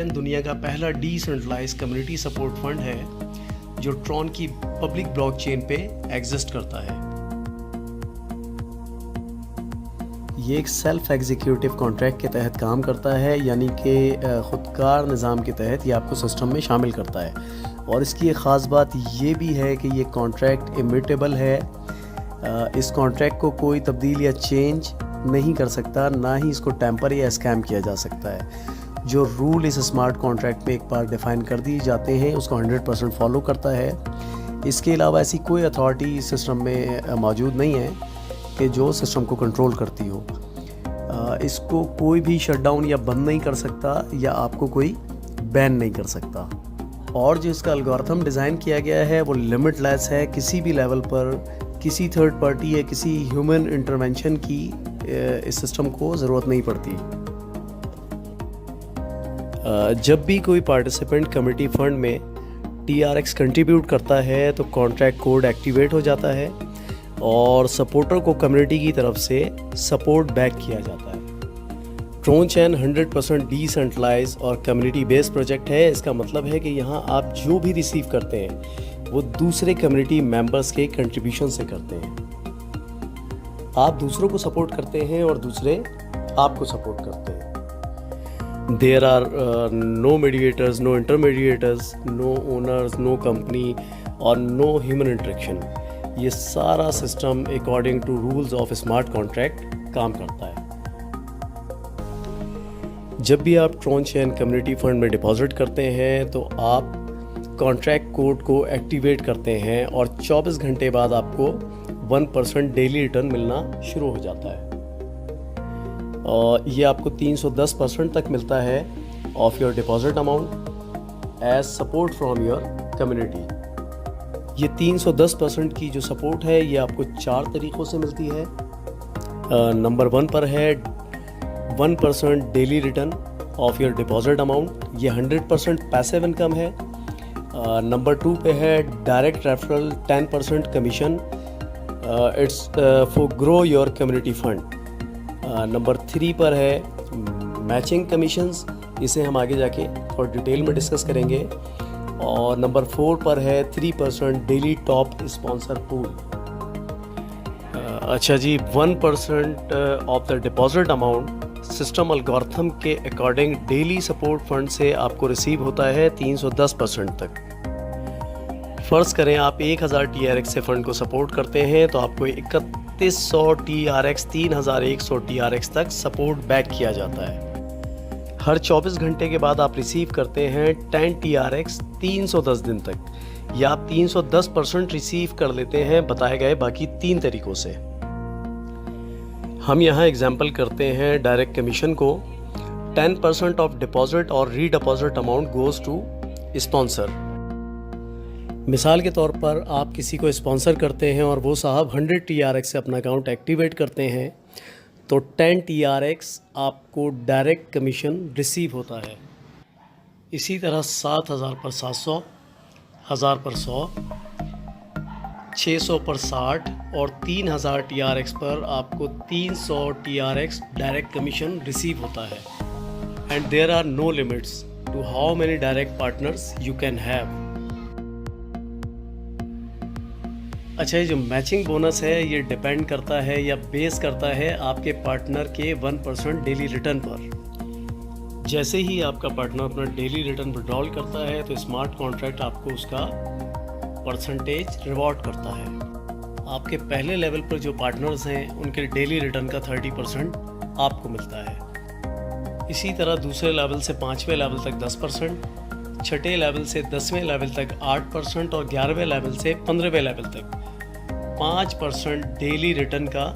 दुनिया का पहला डिसेंट्रलाइज्ड कम्युनिटी सपोर्ट फंड है जो ट्रॉन की पब्लिक ब्लॉकचेन पे एग्जिस्ट करता है। ये एक सेल्फ एग्जीक्यूटिव कॉन्ट्रैक्ट के तहत काम करता है, यानी कि खुदकार निज़ाम के तहत ये आपको सिस्टम में शामिल करता है। और इसकी एक ख़ास बात ये भी है कि ये कॉन्ट्रैक्ट इमिटेबल है। इस कॉन्ट्रैक्ट को कोई तब्दील या चेंज नहीं कर सकता, ना ही इसको टेम्पर या स्कैम किया जा सकता है। जो रूल इस स्मार्ट कॉन्ट्रैक्ट में एक बार डिफ़ाइन कर दिए जाते हैं उसको 100% फॉलो करता है। इसके अलावा ऐसी कोई अथॉरिटी सिस्टम में मौजूद नहीं है कि जो सिस्टम को कंट्रोल करती हो। इसको कोई भी शटडाउन या बंद नहीं कर सकता या आपको कोई बैन नहीं कर सकता। और जो इसका एल्गोरिथम डिज़ाइन किया गया है वो लिमिटलेस है। किसी भी लेवल पर किसी थर्ड पार्टी या किसी ह्यूमन इंटरवेंशन की इस सिस्टम को ज़रूरत नहीं पड़ती। जब भी कोई पार्टिसिपेंट कम्युनिटी फंड में TRX कंट्रीब्यूट करता है तो कॉन्ट्रैक्ट कोड एक्टिवेट हो जाता है और सपोर्टर को कम्युनिटी की तरफ से सपोर्ट बैक किया जाता है। ट्रॉन चैन 100% डिसेंट्रलाइज और कम्युनिटी बेस्ड प्रोजेक्ट है। इसका मतलब है कि यहाँ आप जो भी रिसीव करते हैं वो दूसरे कम्युनिटी मेंबर्स के कंट्रीब्यूशन से करते हैं। आप दूसरों को सपोर्ट करते हैं और दूसरे आपको सपोर्ट करते हैं। There are no mediators, no intermediators, no owners, no company और no human interaction। ये सारा system according to rules of smart contract काम करता है। जब भी आप ट्रॉन चैन कम्युनिटी फंड में डिपॉजिट करते हैं तो आप कॉन्ट्रैक्ट कोड को एक्टिवेट करते हैं और 24 घंटे बाद आपको 1% डेली रिटर्न मिलना शुरू हो जाता है। और ये आपको 310% तक मिलता है of your deposit amount as support from your community. ये 310% की जो सपोर्ट है ये आपको 4 तरीक़ों से मिलती है। नंबर 1 पर है 1% daily return of your deposit amount, ये 100% पैसिव इनकम है। नंबर 2 पे है direct referral 10% commission, it's for grow your community fund. Number 3 पर है मैचिंग कमीशंस, इसे हम आगे जाके थोड़ा डिटेल में डिस्कस करेंगे। और नंबर 4 पर है 3% डेली टॉप स्पॉन्सर पूल। अच्छा जी, 1% of the deposit amount system algorithm के अकॉर्डिंग डेली सपोर्ट फंड से आपको रिसीव होता है 310% तक। फ़र्ज़ करें आप 1000 TRX से फ़ंड को सपोर्ट करते हैं तो आपको 3100 TRX 3100 TRX तक सपोर्ट बैक किया जाता है। हर 24 घंटे के बाद आप रिसीव करते हैं 10 TRX 310 दिन तक, या आप 310% रिसीव कर लेते हैं बताए गए बाकी 3 तरीक़ों से। हम यहाँ एग्जाम्पल करते हैं डायरेक्ट कमीशन को। 10% ऑफ डिपॉजिट और रीडिपॉजिट अमाउंट गोज़ टू स्पॉन्सर। मिसाल के तौर पर आप किसी को स्पॉन्सर करते हैं और वो साहब 100 TRX से अपना अकाउंट एक्टिवेट करते हैं तो 10 TRX आपको डायरेक्ट कमीशन रिसीव होता है। इसी तरह 7000 पर 700, 1000 पर 100, 600 पर 60 और 3000 TRX पर आपको 300 TRX डायरेक्ट कमीशन रिसीव होता है। And there are no limits to how many direct partners you can have. अच्छा, ये जो मैचिंग बोनस है ये डिपेंड करता है या बेस करता है आपके पार्टनर के 1% डेली रिटर्न पर। जैसे ही आपका पार्टनर अपना डेली रिटर्न विड्रॉल करता है तो स्मार्ट कॉन्ट्रैक्ट आपको उसका परसेंटेज रिवॉर्ड करता है। आपके पहले लेवल पर जो पार्टनर्स हैं उनके डेली रिटर्न का 30% आपको मिलता है। इसी तरह दूसरे लेवल से 5वें लेवल तक 10%, 6ठे लेवल से 10वें लेवल तक 8% और 11वें लेवल से 15वें लेवल तक 5% डेली रिटर्न का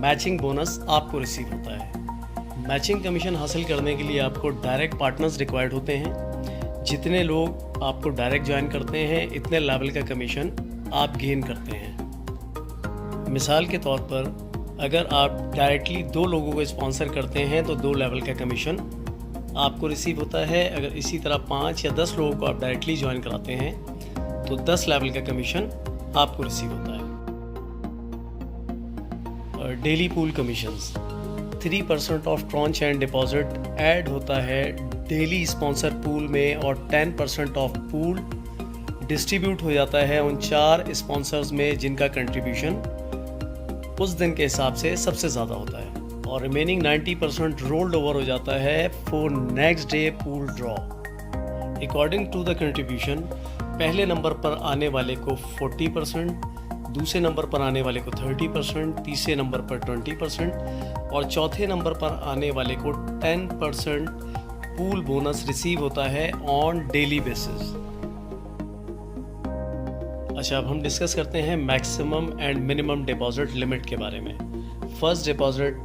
मैचिंग बोनस आपको रिसीव होता है। मैचिंग कमीशन हासिल करने के लिए आपको डायरेक्ट पार्टनर्स रिक्वायर्ड होते हैं। जितने लोग आपको डायरेक्ट ज्वाइन करते हैं इतने लेवल का कमीशन आप गेन करते हैं। मिसाल के तौर पर अगर आप डायरेक्टली 2 लोगों को स्पॉन्सर करते हैं तो 2 लेवल का कमीशन आपको रिसीव होता है। अगर इसी तरह 5 या 10 लोगों को आप डायरेक्टली ज्वाइन कराते हैं तो 10 लेवल का कमीशन आपको रिसीव होता है। Daily pool commissions 3% of Tron chain deposit add होता है डेली स्पॉन्सर पूल में और 10% ऑफ पूल डिस्ट्रीब्यूट हो जाता है उन 4 स्पॉन्सर्स में जिनका कंट्रीब्यूशन उस दिन के हिसाब से सबसे ज़्यादा होता है, और रिमेनिंग 90% रोल्ड ओवर हो जाता है for next day pool draw according to the contribution. पहले नंबर पर आने वाले को 40%, दूसरे नंबर पर आने वाले को 30%, तीसरे नंबर पर 20% और चौथे नंबर पर आने वाले को 10% पूल बोनस रिसीव होता है ऑन डेली बेसिस। अच्छा, अब हम डिस्कस करते हैं maximum and minimum deposit limit के बारे में। फर्स्ट डिपॉजिट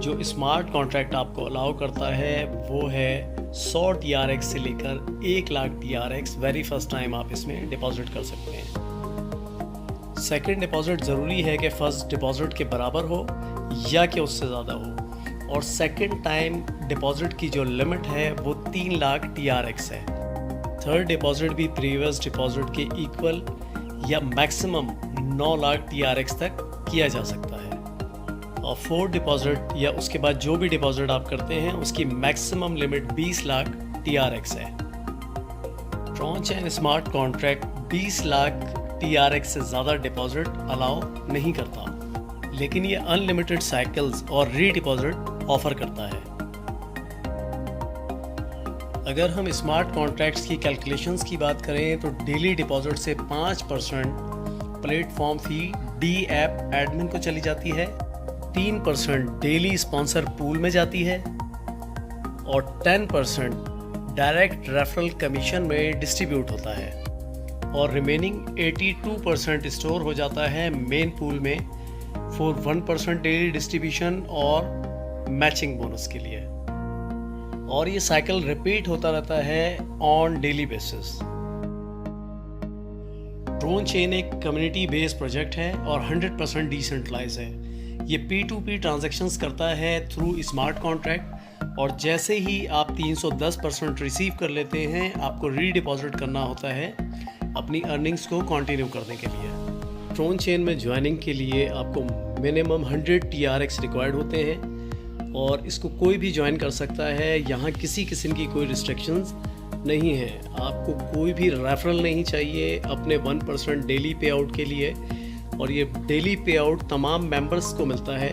जो स्मार्ट कॉन्ट्रैक्ट आपको अलाउ करता है वो है 100 TRX से लेकर 1 lakh TRX very first time आप इसमें डिपॉजिट कर सकते हैं। सेकंड डिपॉजिट ज़रूरी है कि फर्स्ट डिपॉजिट के बराबर हो या कि उससे ज़्यादा हो, और सेकंड टाइम डिपॉजिट की जो लिमिट है वो 3 लाख TRX है। थर्ड डिपॉजिट भी प्रीवियस डिपॉजिट के इक्वल या मैक्सिमम 9 लाख TRX तक किया जा सकता है, और फोर्थ डिपॉजिट या उसके बाद जो भी डिपॉजिट आप करते हैं उसकी मैक्सिमम लिमिट 20 लाख TRX है। Tron chain smart contract 20 lakh TRX से ज़्यादा डिपॉजिट अलाउ नहीं करता, लेकिन ये अनलिमिटेड साइकिल्स और री डिपॉजिट ऑफर करता है। अगर हम स्मार्ट कॉन्ट्रैक्ट्स की कैलकुलेशंस की बात करें तो डेली डिपॉजिट से 5% platform fee D app admin को चली जाती है, 3% डेली स्पॉन्सर पूल में जाती है और 10% डायरेक्ट रेफरल कमीशन में डिस्ट्रीब्यूट होता है, और रिमेनिंग 82% स्टोर हो जाता है मेन पूल में फॉर 1% डेली डिस्ट्रीब्यूशन और मैचिंग बोनस के लिए, और ये साइकिल रिपीट होता रहता है on daily basis. Tron chain एक कम्युनिटी बेस्ड प्रोजेक्ट है और 100% डिसेंट्रलाइज है। ये P2P ट्रांजैक्शंस करता है थ्रू स्मार्ट कॉन्ट्रैक्ट, और जैसे ही आप 310% रिसीव कर लेते हैं आपको रीडिपॉजिट करना होता है अपनी अर्निंग्स को कंटिन्यू करने के लिए। ट्रोन चेन में ज्वाइनिंग के लिए आपको मिनिमम 100 TRX रिक्वायर्ड होते हैं, और इसको कोई भी ज्वाइन कर सकता है। यहाँ किसी किस्म की कोई रिस्ट्रिक्शंस नहीं है। आपको कोई भी रेफरल नहीं चाहिए अपने 1% डेली पे आउट के लिए, और ये डेली पे आउट तमाम मेंबर्स को मिलता है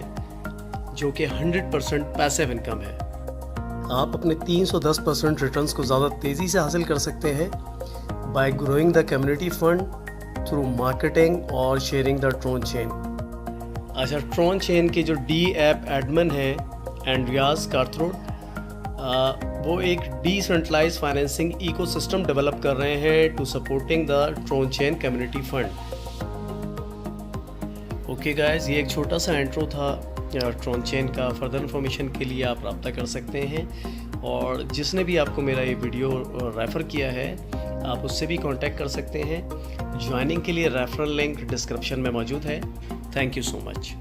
जो कि 100% पैसिव इनकम है। आप अपने 310% रिटर्न्स को ज़्यादा तेज़ी से हासिल कर सकते हैं by growing the community fund through marketing और शेयरिंग द ट्रोन चेन। अच्छा, ट्रोन चेन के जो डी ऐप एडमिन है एंड्रियास कार्थरोड, वो एक डिसेंट्रलाइज्ड फाइनेंसिंग इकोसिस्टम डेवलप कर रहे हैं to supporting the Tron chain community fund. Okay guys, ये एक छोटा सा इंट्रो था ट्रोन चेन का। फर्दर इन्फॉर्मेशन के लिए आप रब्ता कर सकते हैं, और जिसने भी आपको मेरा ये वीडियो रेफ़र किया है आप उससे भी कांटेक्ट कर सकते हैं। ज्वाइनिंग के लिए रेफरल लिंक डिस्क्रिप्शन में मौजूद है। Thank you so much.